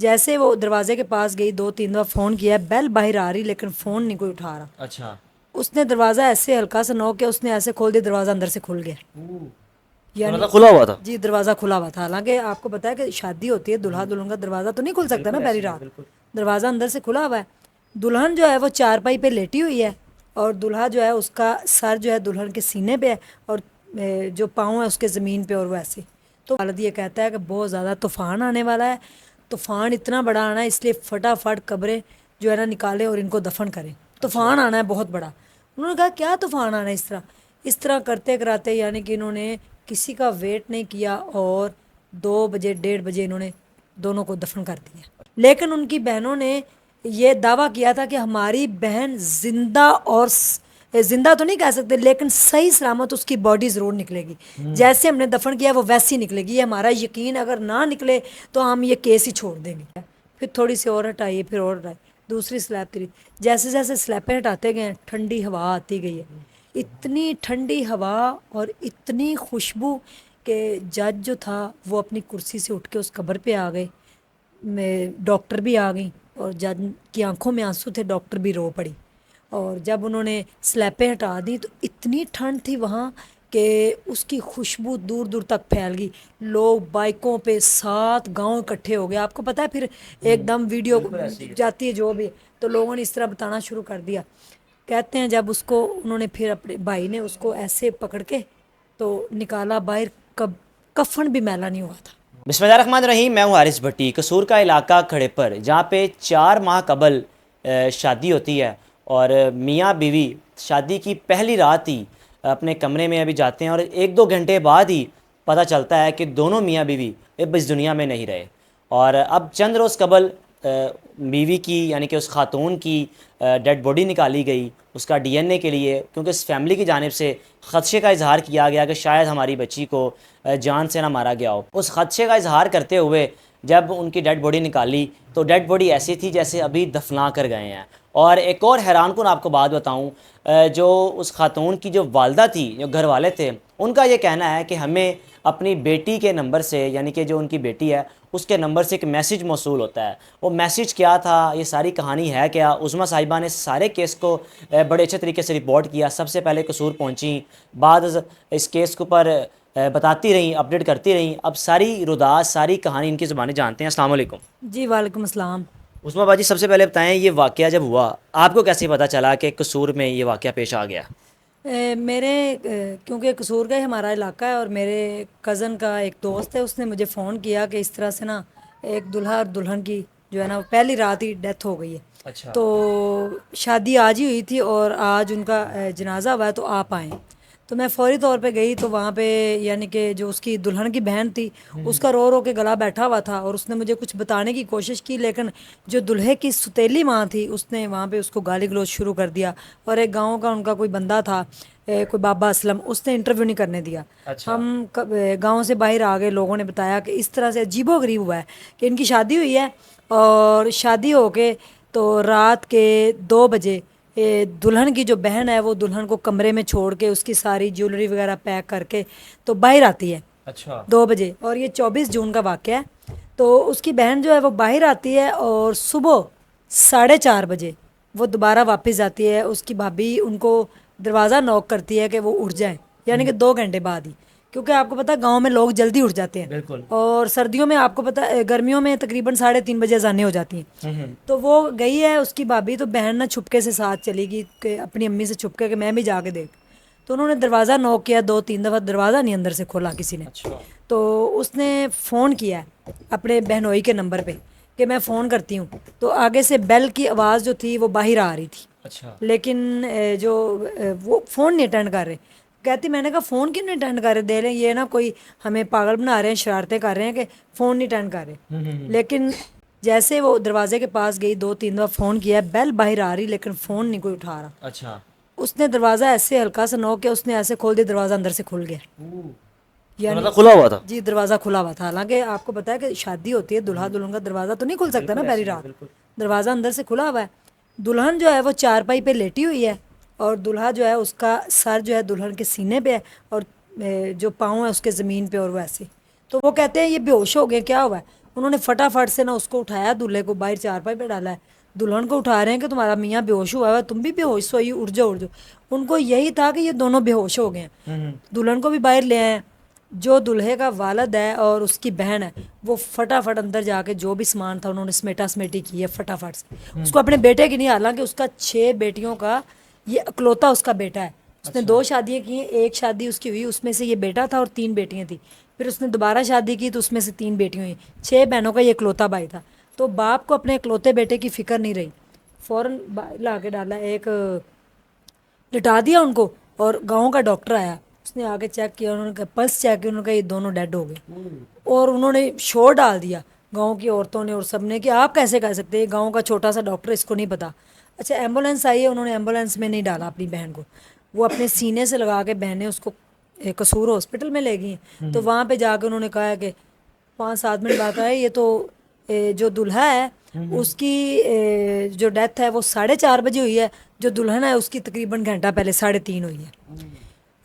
جیسے وہ دروازے کے پاس گئی 2-3 دفعہ فون کیا، بیل باہر آ رہی لیکن فون نہیں کوئی اٹھا رہا۔ اچھا اس نے دروازہ ایسے ہلکا سا نوک کیا، اس نے ایسے کھول دیا، دروازہ اندر سے کھل گیا۔ یعنی دروازہ کھلا ہوا تھا؟ جی دروازہ کھلا ہوا تھا، حالانکہ آپ کو پتا ہے کہ شادی ہوتی ہے، دلہا دلہن کا دروازہ تو نہیں کھل سکتا نا پہلی رات، دروازہ اندر سے کھلا ہوا ہے۔ دلہن جو ہے وہ چارپائی پہ لیٹی ہوئی ہے، اور دلہا جو ہے اس کا سر جو ہے دلہن کے سینے پہ ہے، اور جو پاؤں ہے اس کے زمین پہ، اور وہ ایسے۔ تو والد یہ کہتا ہے کہ بہت زیادہ طوفان آنے والا ہے، طوفان اتنا بڑا آنا ہے، اس لیے فٹافٹ قبریں جو ہے نا نکالیں اور ان کو دفن کریں، طوفان آنا ہے بہت بڑا۔ انہوں نے کہا کیا طوفان آنا ہے اس طرح کرتے کراتے، یعنی کہ انہوں نے کسی کا ویٹ نہیں کیا، اور 2 بجے 1:30 بجے انہوں نے دونوں کو دفن کر دیا۔ لیکن ان کی بہنوں نے یہ دعویٰ کیا تھا کہ ہماری بہن زندہ، اور زندہ تو نہیں کہہ سکتے لیکن صحیح سلامت اس کی باڈی ضرور نکلے گی، جیسے ہم نے دفن کیا وہ ویسی نکلے گی، یہ ہمارا یقین، اگر نہ نکلے تو ہم یہ کیس ہی چھوڑ دیں گے۔ پھر تھوڑی سی اور ہٹائی، پھر اور ہٹائی، دوسری سلیب تری، جیسے جیسے سلیبیں ہٹاتے گئے ٹھنڈی ہوا آتی گئی ہے، اتنی ٹھنڈی ہوا اور اتنی خوشبو کہ جج جو تھا وہ اپنی کرسی سے اٹھ کے اس قبر پہ آ گئے، ڈاکٹر بھی آ گئیں، اور جج کی آنکھوں میں آنسو تھے، ڈاکٹر بھی رو پڑی۔ اور جب انہوں نے سلیپیں ہٹا دی تو اتنی ٹھنڈ تھی وہاں کہ اس کی خوشبو دور دور تک پھیل گئی، لوگ بائکوں پہ 7 گاؤں اکٹھے ہو گئے۔ آپ کو پتہ ہے پھر ایک دم ویڈیو جاتی ہے جو بھی، تو لوگوں نے اس طرح بتانا شروع کر دیا۔ کہتے ہیں جب اس کو انہوں نے پھر اپنے بھائی نے اس کو ایسے پکڑ کے تو نکالا باہر، کفن بھی میلا نہیں ہوا تھا۔ بسم اللہ الرحمن الرحیم، میں ہوں حارث بھٹی۔ قصور کا علاقہ کھڑے پر، جہاں پہ 4 ماہ قبل شادی ہوتی ہے، اور میاں بیوی شادی کی پہلی رات ہی اپنے کمرے میں ابھی جاتے ہیں، اور 1-2 گھنٹے بعد ہی پتہ چلتا ہے کہ دونوں میاں بیوی اب اس دنیا میں نہیں رہے۔ اور اب چند روز قبل بیوی کی یعنی کہ اس خاتون کی ڈیڈ باڈی نکالی گئی اس کا ڈی این اے کے لیے، کیونکہ اس فیملی کی جانب سے خدشے کا اظہار کیا گیا کہ شاید ہماری بچی کو جان سے نہ مارا گیا ہو۔ اس خدشے کا اظہار کرتے ہوئے جب ان کی ڈیڈ باڈی نکالی تو ڈیڈ باڈی ایسی تھی جیسے ابھی دفنا کر گئے ہیں۔ اور ایک اور حیران کن آپ کو بات بتاؤں، جو اس خاتون کی جو والدہ تھی، جو گھر والے تھے، ان کا یہ کہنا ہے کہ ہمیں اپنی بیٹی کے نمبر سے، یعنی کہ جو ان کی بیٹی ہے اس کے نمبر سے ایک میسیج موصول ہوتا ہے۔ وہ میسیج کیا تھا، یہ ساری کہانی ہے کیا؟ عظمیٰ صاحبہ نے سارے کیس کو بڑے اچھے طریقے سے رپورٹ کیا، سب سے پہلے قصور پہنچیں، بعد اس کیس کے اوپر بتاتی رہیں، اپڈیٹ کرتی رہیں۔ اب ساری روداس، ساری کہانی ان کی زبانیں جانتے ہیں۔ السلام علیکم جی وعلیکم السلام۔ عظمیٰ باجی، سب سے پہلے بتائیں یہ واقعہ جب ہوا آپ کو کیسے پتہ چلا کہ قصور میں یہ واقعہ پیش آ گیا؟ میرے کیونکہ قصور کا ہی ہمارا علاقہ ہے، اور میرے کزن کا ایک دوست ہے، اس نے مجھے فون کیا کہ اس طرح سے نا ایک دلہا اور دلہن کی جو ہے نا پہلی رات ہی ڈیتھ ہو گئی ہے، اچھا تو شادی آج ہی ہوئی تھی اور آج ان کا جنازہ ہوا ہے، تو آپ آئیں۔ تو میں فوری طور پہ گئی، تو وہاں پہ یعنی کہ جو اس کی دلہن کی بہن تھی اس کا رو رو کے گلا بیٹھا ہوا تھا، اور اس نے مجھے کچھ بتانے کی کوشش کی، لیکن جو دلہے کی ستیلی ماں تھی اس نے وہاں پہ اس کو گالی گلوچ شروع کر دیا، اور ایک گاؤں کا ان کا کوئی بندہ تھا، کوئی بابا اسلم، اس نے انٹرویو نہیں کرنے دیا۔ اچھا ہم گاؤں سے باہر آ گئے، لوگوں نے بتایا کہ اس طرح سے عجیب و غریب ہوا ہے کہ ان کی شادی ہوئی ہے، اور شادی ہو کے تو رات کے 2 بجے دلہن کی جو بہن ہے وہ دلہن کو کمرے میں چھوڑ کے اس کی ساری جیولری وغیرہ پیک کر کے تو باہر آتی ہے اچھا 2 بجے، اور یہ 24 جون کا واقعہ ہے۔ تو اس کی بہن جو ہے وہ باہر آتی ہے، اور صبح 4:30 بجے وہ دوبارہ واپس آتی ہے۔ اس کی بھابھی ان کو دروازہ نوک کرتی ہے کہ وہ اٹھ جائیں، یعنی کہ 2 گھنٹے بعد ہی، کیونکہ آپ کو پتہ گاؤں میں لوگ جلدی اٹھ جاتے ہیں، بالکل۔ اور سردیوں میں آپ کو پتہ گرمیوں میں تقریباً 3:30 بجے اذانیں ہو جاتی ہیں۔ تو وہ گئی ہے اس کی بھابھی، تو بہن نہ چھپکے سے ساتھ چلی گئی کہ اپنی امی سے چھپکے کہ میں بھی جا کے دیکھ، تو انہوں نے دروازہ نوک کیا 2-3 دفعہ، دروازہ نہیں اندر سے کھولا کسی نے۔ اچھا تو اس نے فون کیا ہے اپنے بہنوئی کے نمبر پہ کہ میں فون کرتی ہوں، تو آگے سے بیل کی آواز جو تھی وہ باہر آ رہی تھی، اچھا لیکن جو وہ فون نہیں اٹینڈ کر رہے۔ کہتی میں نے کہا فون کیوں نہیں اٹینڈ کر رہے، دے رہے ہیں یہ نا کوئی ہمیں پاگل بنا رہے ہیں، شرارتیں کر رہے ہیں کہ فون نہیں اٹینڈ کر رہے۔ لیکن جیسے وہ دروازے کے پاس گئی 2-3 دفعہ فون کیا، بیل باہر آ رہی لیکن فون نہیں کوئی اٹھا رہا۔ اچھا اس نے دروازہ ایسے ہلکا سا نوک کیا، اس نے ایسے کھول دیا، دروازہ اندر سے کھل گیا۔ یعنی دروازہ کھلا ہوا تھا؟ جی دروازہ کھلا ہوا تھا، حالانکہ آپ کو پتا ہے کہ شادی ہوتی ہے، دلہا دلہن کا دروازہ تو نہیں کھل سکتا نا پہلی رات، دروازہ اندر سے کھلا ہوا ہے۔ دلہن جو ہے وہ چارپائی پہ لیٹی ہوئی ہے، اور دلہا جو ہے اس کا سر جو ہے دلہن کے سینے پہ ہے، اور جو پاؤں ہے اس کے زمین پہ، اور وہ ایسے۔ تو وہ کہتے ہیں یہ بے ہوش ہو گئے، کیا ہوا ہے؟ انہوں نے فٹافٹ سے نا اس کو اٹھایا, دلہے کو باہر چارپائی پہ ڈالا ہے, دلہن کو اٹھا رہے ہیں کہ تمہارا میاں بے ہوش ہوا ہے, تم بھی بے ہوش سوئی, اٹھ جاؤ اٹھ جاؤ. ان کو یہی تھا کہ یہ دونوں بے ہوش ہو گئے ہیں. دلہن کو بھی باہر لے آئے. جو دلہے کا والد ہے اور اس کی بہن ہے وہ فٹافٹ اندر جا کے جو بھی سامان تھا انہوں نے سمیٹا سمیٹی کی ہے فٹافٹ سے. اس کو اپنے بیٹے کی نہیں, حالانکہ اس کا 6 بیٹیوں کا یہ اکلوتا اس کا بیٹا ہے. اس نے 2 شادیاں کی ہیں, ایک شادی اس کی ہوئی, اس میں سے یہ بیٹا تھا اور 3 بیٹیاں تھیں. پھر اس نے دوبارہ شادی کی تو اس میں سے 3 بیٹیاں ہوئیں. 6 بہنوں کا یہ اکلوتا بھائی تھا. تو باپ کو اپنے اکلوتے بیٹے کی فکر نہیں رہی, فوراً لا کے ڈالا, ایک لٹا دیا ان کو. اور گاؤں کا ڈاکٹر آیا, اس نے آگے چیک کیا, انہوں نے کہا پلس چیک کیا, انہوں نے کہا یہ دونوں ڈیڈ ہو گئے. اور انہوں نے شور ڈال دیا گاؤں کی عورتوں نے اور سب نے کہ آپ کیسے کہہ سکتے ہیں, گاؤں کا چھوٹا سا ڈاکٹر, اس کو نہیں پتا. اچھا ایمبولینس آئی ہے, انہوں نے ایمبولینس میں نہیں ڈالا اپنی بہن کو, وہ اپنے سینے سے لگا کے بہنیں اس کو قصور ہاسپٹل میں لے گئی ہیں. تو وہاں پہ جا کے انہوں نے کہا کہ 5-7 منٹ بعد ہے, یہ تو جو دلہا ہے اس کی جو ڈیتھ ہے وہ 4:30 بجے ہوئی ہے, جو دلہن ہے اس کی تقریباً گھنٹہ پہلے 3:30 ہوئی ہے.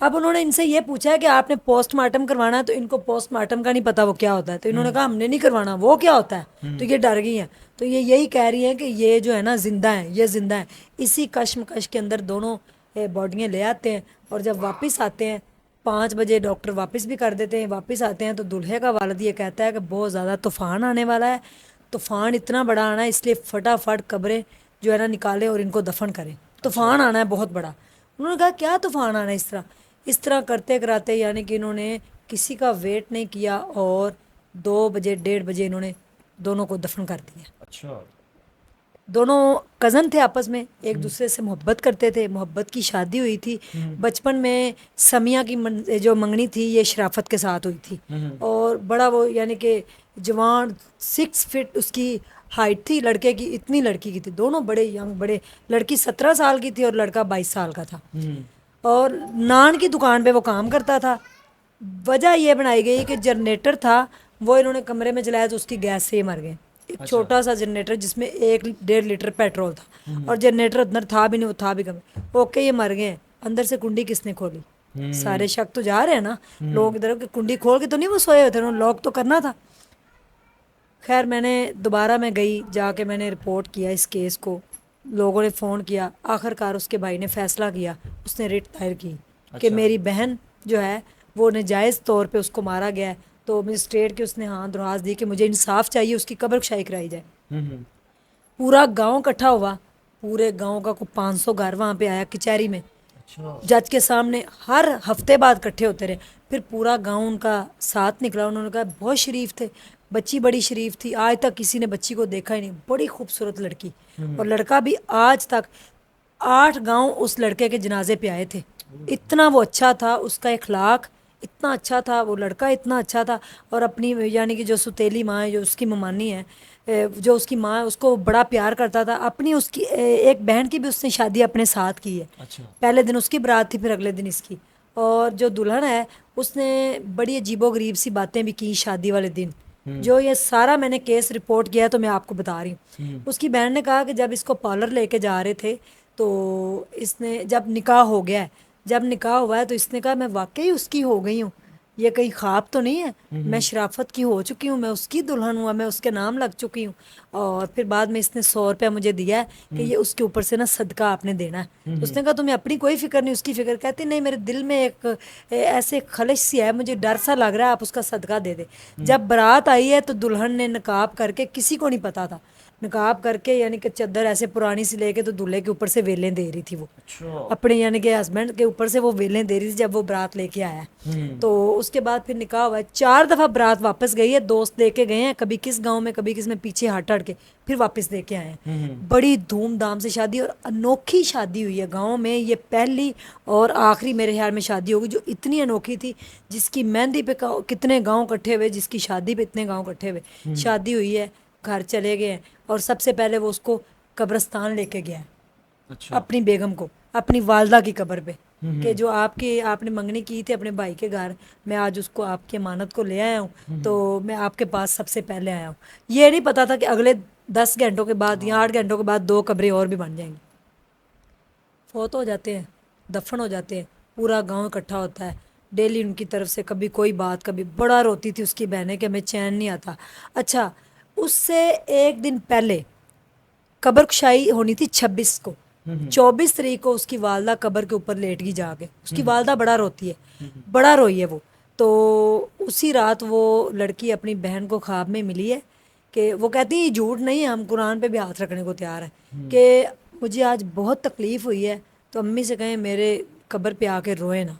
اب انہوں نے ان سے یہ پوچھا ہے کہ آپ نے پوسٹ مارٹم کروانا ہے, تو ان کو پوسٹ مارٹم کا نہیں پتا وہ کیا ہوتا ہے. تو انہوں نے کہا ہم نے نہیں کروانا, وہ کیا ہوتا ہے. تو یہ ڈر گئی ہیں. تو یہ یہی کہہ رہی ہیں کہ یہ جو ہے نا زندہ ہیں, یہ زندہ ہیں. اسی کشمکش کے اندر دونوں باڈیاں لے آتے ہیں, اور جب واپس آتے ہیں 5 بجے ڈاکٹر واپس بھی کر دیتے ہیں, واپس آتے ہیں تو دلہے کا والد یہ کہتا ہے کہ بہت زیادہ طوفان آنے والا ہے, طوفان اتنا بڑا آنا ہے, اس لیے فٹافٹ قبریں جو ہے نا نکالیں اور ان کو دفن کریں, طوفان آنا ہے بہت بڑا. انہوں نے کہا کیا طوفان آنا ہے. اس طرح کرتے کراتے یعنی کہ انہوں نے کسی کا ویٹ نہیں کیا, اور 2 بجے 1:30 بجے انہوں نے دونوں کو دفن کر دیا. اچھا. دونوں کزن تھے, آپس میں ایک دوسرے سے محبت کرتے تھے, محبت کی شادی ہوئی تھی. بچپن میں سمیہ کی جو منگنی تھی یہ شرافت کے ساتھ ہوئی تھی, اور بڑا وہ یعنی کہ جوان 6 فٹ اس کی ہائٹ تھی لڑکے کی, اتنی لڑکی کی تھی. دونوں بڑے ینگ, بڑے, لڑکی 17 سال کی تھی اور لڑکا 22 سال کا تھا. اور نان کی دکان پہ وہ کام کرتا تھا. وجہ یہ بنائی گئی کہ جنریٹر تھا وہ انہوں نے کمرے میں چلایا تو اس کی گیس سے ہی مر گئے. ایک چھوٹا سا جنریٹر جس میں 1-1.5 لیٹر پیٹرول تھا, اور جنریٹر اندر تھا بھی نہیں, وہ تھا بھی کم. اوکے یہ مر گئے, اندر سے کنڈی کس نے کھولی. سارے شک تو جا رہے ہیں نا لوگ ادھر کہ کنڈی کھول کے تو نہیں وہ سوئے ہوئے تھے, انہوں نے لاک تو کرنا تھا. خیر میں نے دوبارہ میں گئی, جا کے میں نے رپورٹ کیا اس کیس کو, لوگوں نے فون کیا, آخر کار اس کے بھائی نے فیصلہ کیا, اس نے ریٹ دائر کی کہ میری بہن جو ہے وہ ناجائز طور پہ اس کو مارا گیا ہے. تو مجسٹریٹ کی اس نے ہاں درخواست دی کہ مجھے انصاف چاہیے, اس کی قبر کشائی کرائی جائے. پورا گاؤں اکٹھا ہوا, پورے گاؤں کا کوئی 500 گھر وہاں پہ آیا کچہری میں, جج کے سامنے ہر ہفتے بعد اکٹھے ہوتے رہے. پھر پورا گاؤں ان کا ساتھ نکلا, انہوں نے کہا بہت شریف تھے, بچی بڑی شریف تھی, آج تک کسی نے بچی کو دیکھا ہی نہیں, بڑی خوبصورت لڑکی, اور لڑکا بھی آج تک 8 گاؤں اس لڑکے کے جنازے پہ آئے تھے. اتنا وہ اچھا تھا, اس کا اخلاق اتنا اچھا تھا, وہ لڑکا اتنا اچھا تھا. اور اپنی یعنی کہ جو ستیلی ماں ہے, جو اس کی ممانی ہے, جو اس کی ماں ہے, اس کو بڑا پیار کرتا تھا. اپنی اس کی ایک بہن کی بھی اس نے شادی اپنے ساتھ کی ہے. پہلے دن اس کی برات تھی, پھر اگلے دن اس کی. اور جو دلہن ہے اس نے بڑی عجیب و غریب سی باتیں بھی کی شادی والے دن. جو یہ سارا میں نے کیس رپورٹ کیا ہے تو میں آپ کو بتا رہی ہوں. اس کی بہن نے کہا کہ جب اس کو پارلر لے کے جا رہے تھے تو اس نے جب نکاح ہو گیا ہے, جب نکاح ہوا ہے تو اس نے کہا میں واقعی اس کی ہو گئی ہوں, یہ کہیں خواب تو نہیں ہے, میں شرافت کی ہو چکی ہوں, میں اس کی دلہن ہوا, میں اس کے نام لگ چکی ہوں. اور پھر بعد میں اس نے 100 روپیہ مجھے دیا ہے کہ یہ اس کے اوپر سے نا صدقہ آپ نے دینا ہے. اس نے کہا تمہیں اپنی کوئی فکر نہیں, اس کی فکر. کہتی نہیں, میرے دل میں ایک ایسے خلش سی ہے, مجھے ڈر سا لگ رہا ہے, آپ اس کا صدقہ دے دے. جب برات آئی ہے تو دلہن نے نقاب کر کے, کسی کو نہیں پتا تھا, نقاب کر کے یعنی کہ چادر ایسے پرانی سی لے کے تو دلہے کے اوپر سے ویلیں دے رہی تھی. وہ اپنے یعنی کہ ہسبینڈ کے اوپر سے وہ ویلیں دے رہی تھی جب وہ برات لے کے آیا. تو اس کے بعد پھر نکاح ہوا ہے. 4 دفعہ برات واپس گئی ہے, دوست لے کے گئے ہیں, کبھی کس گاؤں میں کبھی کس میں, پیچھے ہٹ کے پھر واپس لے کے آئے ہیں. بڑی دھوم دھام سے شادی, اور انوکھی شادی ہوئی ہے گاؤں میں. یہ پہلی اور آخری میرے خیال میں شادی ہوگی جو اتنی انوکھی تھی, جس کی مہندی پہ کتنے گاؤں اکٹھے ہوئے, جس کی شادی پہ اتنے گاؤں اکٹھے ہوئے. شادی ہوئی ہے, گھر چلے گئے ہیں, اور سب سے پہلے وہ اس کو قبرستان لے کے گیا ہے. اپنی بیگم کو, اپنی والدہ کی قبر پہ, کہ جو آپ نے منگنی کی تھی اپنے بھائی کے گھر, میں آج اس کو آپ کی امانت کو لے آیا ہوں, تو میں آپ کے پاس سب سے پہلے آیا ہوں. یہ نہیں پتا تھا کہ اگلے 10 گھنٹوں کے بعد یا 8 گھنٹوں کے بعد 2 قبریں اور بھی بن جائیں گی. فوت ہو جاتے ہیں, دفن ہو جاتے ہیں, پورا گاؤں اکٹھا ہوتا ہے. ڈیلی ان کی طرف سے کبھی کوئی بات, کبھی بڑا روتی تھی اس کی بہنیں کہ ہمیں چین نہیں آتا. اچھا اس سے ایک دن پہلے قبر کشائی ہونی تھی 26 کو, 24 تاریخ کو اس کی والدہ قبر کے اوپر لیٹ گئی جا کے. اس کی والدہ بڑا روتی ہے, بڑا روئی ہے وہ. تو اسی رات وہ لڑکی اپنی بہن کو خواب میں ملی ہے کہ وہ کہتی ہے جھوٹ نہیں ہے, ہم قرآن پہ بھی ہاتھ رکھنے کو تیار ہیں, کہ مجھے آج بہت تکلیف ہوئی ہے تو امی سے کہیں میرے قبر پہ آ کے روئے نا.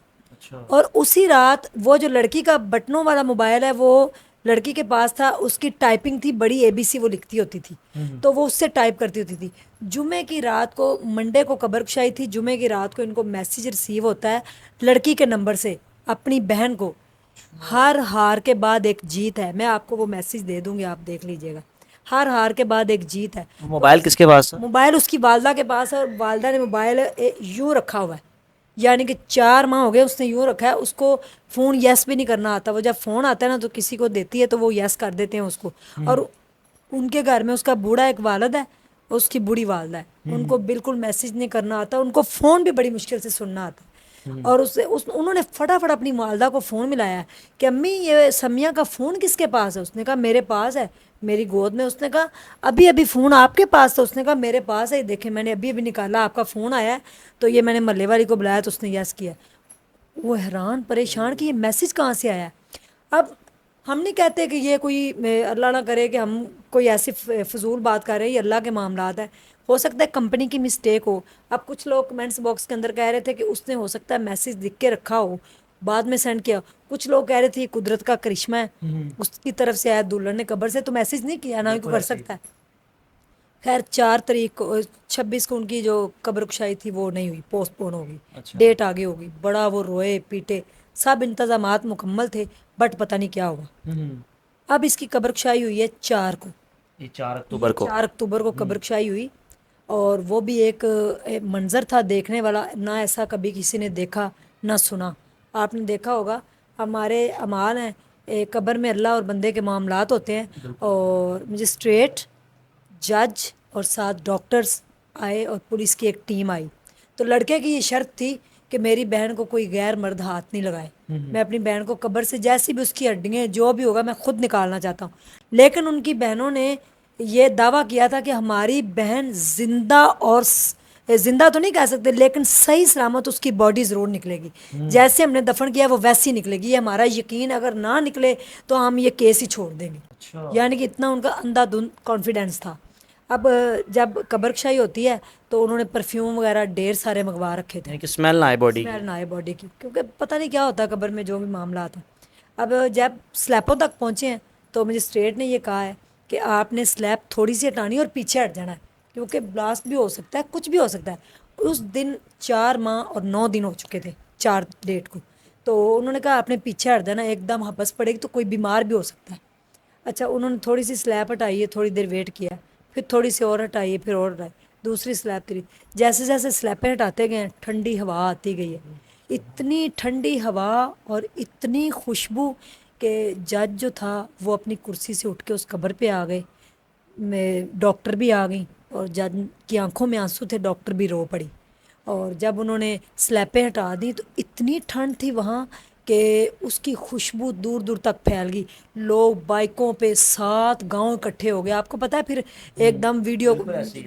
اور اسی رات وہ جو لڑکی کا بٹنوں والا موبائل ہے وہ لڑکی کے پاس تھا, اس کی ٹائپنگ تھی بڑی ABC وہ لکھتی ہوتی تھی, تو وہ اس سے ٹائپ کرتی ہوتی تھی. جمعے کی رات کو, منڈے کو قبر کشائی تھی, جمعے کی رات کو ان کو میسیج ریسیو ہوتا ہے لڑکی کے نمبر سے اپنی بہن کو, ہر ہار کے بعد ایک جیت ہے. میں آپ کو وہ میسیج دے دوں گی, آپ دیکھ لیجئے گا. ہر ہار کے بعد ایک جیت ہے. موبائل کس کے پاس تھا؟ موبائل اس کی والدہ کے پاس ہے, اور والدہ نے موبائل یوں رکھا ہوا ہے, یعنی کہ 4 ماہ ہو گئے اس نے یوں رکھا ہے. اس کو فون یس بھی نہیں کرنا آتا. وہ جب فون آتا ہے نا تو کسی کو دیتی ہے تو وہ یس کر دیتے ہیں اس کو. اور ان کے گھر میں اس کا بوڑھا ایک والد ہے, اس کی بوڑھی والدہ ہے, ان کو بالکل میسیج نہیں کرنا آتا, ان کو فون بھی بڑی مشکل سے سننا آتا. اور انہوں نے فٹافٹ اپنی والدہ کو فون ملایا ہے کہ امی یہ سمیہ کا فون کس کے پاس ہے؟ اس نے کہا میرے پاس ہے, میری گود میں. اس نے کہا ابھی ابھی فون آپ کے پاس تھا؟ اس نے کہا میرے پاس ہے, دیکھیں میں نے ابھی ابھی نکالا, آپ کا فون آیا ہے, تو یہ میں نے محلے والی کو بلایا تو اس نے یس کیا. وہ حیران پریشان کہ یہ میسیج کہاں سے آیا ہے. اب ہم نہیں کہتے کہ یہ کوئی اللہ نہ کرے کہ ہم کوئی ایسی فضول بات کر رہے ہیں, یہ اللہ کے معاملات ہیں. ہو سکتا ہے کمپنی کی مسٹیک ہو. اب کچھ لوگ کمنٹس باکس کے اندر کہہ رہے تھے کہ اس نے ہو سکتا ہے میسیج لکھ کے رکھا ہو, بعد میں سینڈ کیا. کچھ لوگ کہہ رہے تھے یہ قدرت کا کرشمہ ہے, اس کی طرف سے آیا دلہن نے قبر سے, تو میسیج نہیں کیا, نہ ہی کوئی کر سکتا ہے. خیر 4 تاریخ کو 26 کو ان کی جو قبر کشائی تھی وہ نہیں ہوئی, پوسٹ پون ہوگی, ڈیٹ آگے ہوگی. بڑا وہ روئے پیٹے, سب انتظامات مکمل تھے, بٹ پتہ نہیں کیا ہوا. اب اس کی قبر کشائی ہوئی ہے 4 کو, 4 اکتوبر کو. 4 اکتوبر کو قبر کشائی ہوئی. اور وہ بھی ایک منظر تھا دیکھنے والا, نہ ایسا کبھی کسی نے دیکھا نہ سنا. آپ نے دیکھا ہوگا ہمارے اعمال ہیں, قبر میں اللہ اور بندے کے معاملات ہوتے ہیں, اور مجسٹریٹ, جج اور 7 ڈاکٹرز آئے اور پولیس کی ایک ٹیم آئی. تو لڑکے کی یہ شرط تھی کہ میری بہن کو کوئی غیر مرد ہاتھ نہیں لگائے, میں اپنی بہن کو قبر سے جیسی بھی اس کی ہڈیاں جو بھی ہوگا میں خود نکالنا چاہتا ہوں. لیکن ان کی بہنوں نے یہ دعویٰ کیا تھا کہ ہماری بہن زندہ, اور زندہ تو نہیں کہہ سکتے لیکن صحیح سلامت اس کی باڈی ضرور نکلے گی, جیسے ہم نے دفن کیا وہ ویسی نکلے گی. یہ ہمارا یقین, اگر نہ نکلے تو ہم یہ کیس ہی چھوڑ دیں گے. یعنی کہ اتنا ان کا اندھا دھند کانفیڈنس تھا. اب جب قبر کشائی ہوتی ہے تو انہوں نے پرفیوم وغیرہ ڈھیر سارے منگوا رکھے تھے کہ اسمیل نہ آئے باڈی کی. اسمیل نہ آئے باڈی کی, کیونکہ پتہ نہیں کیا ہوتا ہے قبر میں جو بھی معاملات ہیں. اب جب سلیپوں تک پہنچے ہیں تو مجسٹریٹ نے یہ کہا ہے کہ آپ نے سلیپ تھوڑی سی ہٹانی اور پیچھے ہٹ جانا ہے, کیونکہ بلاسٹ بھی ہو سکتا ہے, کچھ بھی ہو سکتا ہے. اس دن 4 ماہ اور 9 دن ہو چکے تھے 4 ڈیٹ کو, تو انہوں نے کہا آپ نے پیچھے ہٹ جانا, ایک دم حبس پڑے گی تو کوئی بیمار بھی ہو سکتا ہے. اچھا انہوں نے تھوڑی سی سلیپ ہٹائی ہے, تھوڑی دیر ویٹ کیا, پھر تھوڑی سی اور ہٹائی ہے, پھر اور ہٹائی, دوسری سلیپ تھی. جیسے جیسے سلیپیں ہٹاتے گئے ٹھنڈی ہوا آتی گئی ہے, اتنی ٹھنڈی ہوا اور اتنی خوشبو کہ جج جو تھا وہ اپنی کرسی سے اٹھ کے اس قبر پہ آ گئے. ڈاکٹر بھی آ گئیں اور جج کی آنکھوں میں آنسو تھے, ڈاکٹر بھی رو پڑی. اور جب انہوں نے سلیپیں ہٹا دی تو اتنی ٹھنڈ تھی وہاں کہ اس کی خوشبو دور دور تک پھیل گئی. لوگ بائکوں پہ 7 گاؤں اکٹھے ہو گئے. آپ کو پتہ ہے پھر ایک دم ویڈیو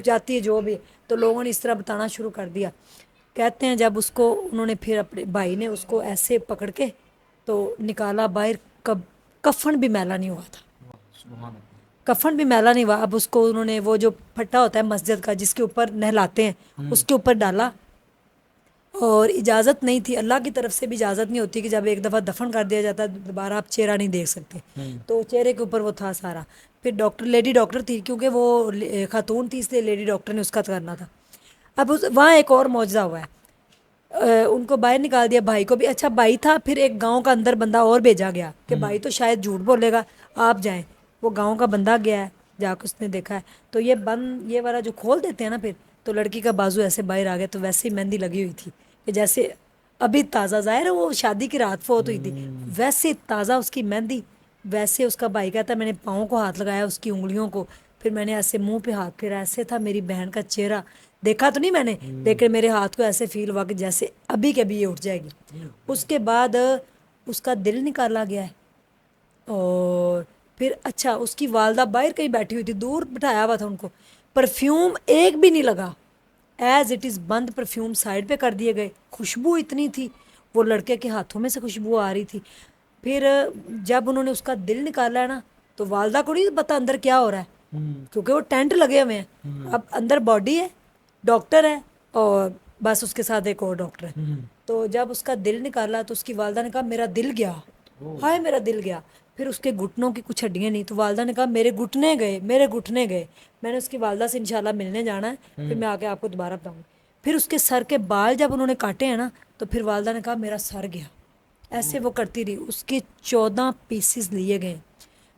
جاتی ہے جو بھی, تو لوگوں نے اس طرح بتانا شروع کر دیا. کہتے ہیں جب اس کو انہوں نے پھر اپنے بھائی نے اس کو ایسے پکڑ کے تو نکالا باہر, کفن بھی میلا نہیں ہوا تھا, کفن بھی میلا نہیں ہوا. اب اس کو انہوں نے وہ جو پھٹا ہوتا ہے مسجد کا جس کے اوپر نہلاتے ہیں, اس کے اوپر ڈالا, اور اجازت نہیں تھی, اللہ کی طرف سے بھی اجازت نہیں ہوتی کہ جب ایک دفعہ دفن کر دیا جاتا ہے دوبارہ آپ چہرہ نہیں دیکھ سکتے. تو چہرے کے اوپر وہ تھا سارا. پھر ڈاکٹر, لیڈی ڈاکٹر تھی کیونکہ وہ خاتون تھی اس لیے لیڈی ڈاکٹر نے اس کا کرنا تھا. اب وہاں ایک اور معجزہ ہوا ہے, ان کو باہر نکال دیا, بھائی کو بھی. اچھا بھائی تھا, پھر ایک گاؤں کا اندر بندہ اور بھیجا گیا کہ بھائی تو شاید جھوٹ بولے گا, آپ جائیں. وہ گاؤں کا بندہ گیا ہے, جا کے اس نے دیکھا ہے تو یہ بند, یہ والا جو کھول دیتے ہیں نا, پھر تو لڑکی کا بازو ایسے باہر آ گیا, تو ویسے ہی مہندی لگی ہوئی تھی کہ جیسے ابھی تازہ, ظاہر ہے وہ شادی کی رات فوت ہوئی تھی, ویسے تازہ اس کی مہندی. ویسے اس کا بھائی کہتا ہے میں نے پاؤں کو ہاتھ لگایا, اس کی انگلیوں کو, پھر میں نے ایسے منہ پہ ہاتھ پھیرا, ایسے تھا میری بہن کا چہرہ. دیکھا تو نہیں میں نے, لیکن میرے ہاتھ کو ایسے فیل ہوا کہ جیسے ابھی کے ابھی یہ اٹھ جائے گی. اس کے بعد اس کا دل نکالا گیا ہے. اور پھر اچھا اس کی والدہ باہر کہیں بیٹھی ہوئی تھی, دور بٹھایا ہوا تھا ان کو, پرفیوم ایک بھی نہیں لگا, ایز اٹ از بند پرفیوم سائڈ پہ کر دیے گئے. خوشبو اتنی تھی, وہ لڑکے کے ہاتھوں میں سے خوشبو آ رہی تھی. پھر جب انہوں نے اس کا دل نکالا ہے نا, تو والدہ کو نہیں پتا اندر کیا ہو رہا ہے, کیونکہ وہ ٹینٹ لگے ہوئے ہیں. اب اندر باڈی ہے, ڈاکٹر ہے, اور بس اس کے ساتھ ایک اور ڈاکٹر ہے. تو جب اس کا دل نکالا تو اس کی والدہ نے کہا میرا دل گیا, ہائے میرا دل گیا. پھر اس کے گھٹنوں کی کچھ ہڈیاں نہیں, تو والدہ نے کہا میرے گھٹنے گئے, میرے گھٹنے گئے. میں نے اس کی والدہ سے انشاءاللہ ملنے جانا ہے, پھر میں آ کے آپ کو دوبارہ بتاؤں گی. پھر اس کے سر کے بال جب انہوں نے کاٹے ہیں نا, تو پھر والدہ نے کہا میرا سر گیا. ایسے وہ کرتی رہی. اس کے 14 پیسز لیے گئے.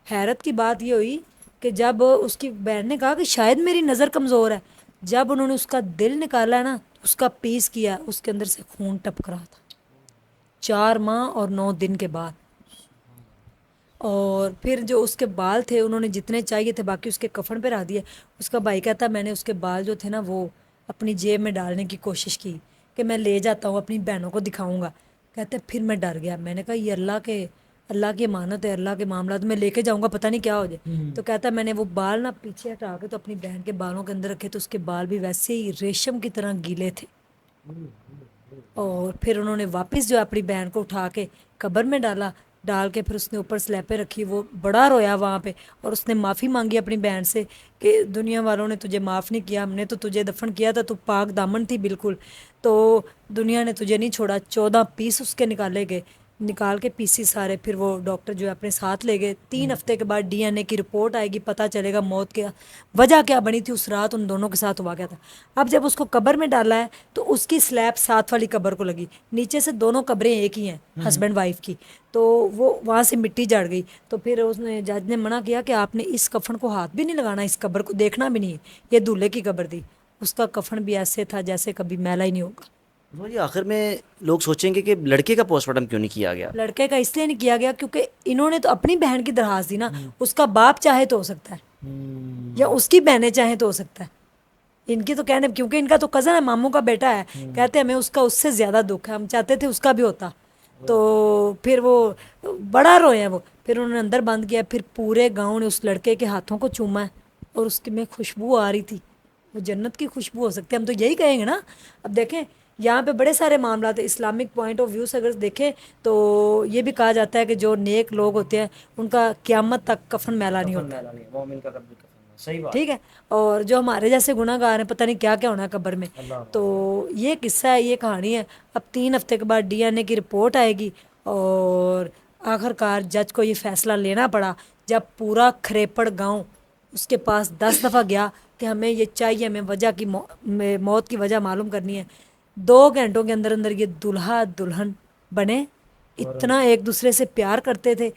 حیرت کی بات یہ ہوئی کہ جب اس کی بہن نے کہا کہ شاید میری نظر کمزور ہے, جب انہوں نے اس کا دل نکالا ہے نا, اس کا پیس کیا, اس کے اندر سے خون ٹپک رہا تھا 4 ماہ اور 9 دن کے بعد. اور پھر جو اس کے بال تھے انہوں نے جتنے چاہیے تھے باقی اس کے کفن پہ رکھ دیے. اس کا بھائی کہتا میں نے اس کے بال جو تھے نا وہ اپنی جیب میں ڈالنے کی کوشش کی کہ میں لے جاتا ہوں اپنی بہنوں کو دکھاؤں گا. کہتے پھر میں ڈر گیا, میں نے کہا یہ اللہ کی امانت ہے, اللہ کے معاملات میں لے کے جاؤں گا, پتہ نہیں کیا ہو جائے. تو کہتا میں نے وہ بال نا پیچھے ہٹا کے تو اپنی بہن کے بالوں کے اندر رکھے, تو اس کے بال بھی ویسے ہی ریشم کی طرح گیلے تھے. اور پھر انہوں نے واپس جو اپنی بہن کو اٹھا کے قبر میں ڈال کے پھر اس نے اوپر سلیپیں رکھی. وہ بڑا رویا وہاں پہ, اور اس نے معافی مانگی اپنی بہن سے کہ دنیا والوں نے تجھے معاف نہیں کیا, ہم نے تو تجھے دفن کیا تھا, تو پاک دامن تھی بالکل, تو دنیا نے تجھے نہیں چھوڑا. 14 پیس اس کے نکالے گئے, نکال کے پیسی سارے. پھر وہ ڈاکٹر جو ہے اپنے ساتھ لے گئے. 3 ہفتے کے بعد ڈی این اے کی رپورٹ آئے گی, پتہ چلے گا موت کیا وجہ کیا بنی تھی اس رات ان دونوں کے ساتھ ہوا گیا تھا. اب جب اس کو قبر میں ڈالا ہے تو اس کی سلیب ساتھ والی قبر کو لگی, نیچے سے دونوں قبریں ایک ہی ہیں ہسبینڈ وائف کی, تو وہ وہاں سے مٹی جڑ گئی. تو پھر اس نے جج نے منع کیا کہ آپ نے اس کفن کو ہاتھ بھی نہیں لگانا, اس قبر کو دیکھنا بھی نہیں, یہ دولہے کی قبر تھی. اس کا کفن بھی ایسے تھا جیسے کبھی میلا ہی نہیں ہوگا. جی آخر میں لوگ سوچیں گے کہ لڑکے کا پوسٹ مارٹم کیوں نہیں کیا گیا؟ لڑکے کا اس لیے نہیں کیا گیا کیونکہ انہوں نے تو اپنی بہن کی درخواست دی نا, اس کا باپ چاہے تو ہو سکتا ہے یا اس کی بہنیں چاہیں تو ہو سکتا ہے. ان کی تو کہنے, کیونکہ ان کا تو کزن ہے, ماموں کا بیٹا ہے, کہتے ہیں ہمیں اس کا اس سے زیادہ دکھ ہے, ہم چاہتے تھے اس کا بھی ہوتا. تو پھر وہ بڑا روئے ہیں وہ. پھر انہوں نے اندر بند کیا. پھر پورے گاؤں نے اس لڑکے کے ہاتھوں کو چوما ہے, اور اس میں خوشبو آ رہی تھی, وہ جنت کی خوشبو ہو سکتی ہے, ہم تو یہی کہیں گے نا. اب دیکھیں یہاں پہ بڑے سارے معاملات ہیں. اسلامک پوائنٹ آف ویو سے اگر دیکھیں تو یہ بھی کہا جاتا ہے کہ جو نیک لوگ ہوتے ہیں ان کا قیامت تک کفن میلا نہیں ہوتا. صحیح بات. ٹھیک ہے, اور جو ہمارے جیسے گناہ گار ہیں پتہ نہیں کیا کیا ہونا ہے قبر میں. تو یہ قصہ ہے, یہ کہانی ہے. اب 3 ہفتے کے بعد ڈی این اے کی رپورٹ آئے گی, اور آخر کار جج کو یہ فیصلہ لینا پڑا. جب پورا کھریپڑ گاؤں اس کے پاس 10 دفعہ گیا کہ ہمیں یہ چاہیے, ہمیں وجہ کی موت کی وجہ معلوم کرنی ہے. 2 گھنٹوں کے اندر اندر یہ دلہا دلہن بنے. اتنا ایک دوسرے سے پیار کرتے تھے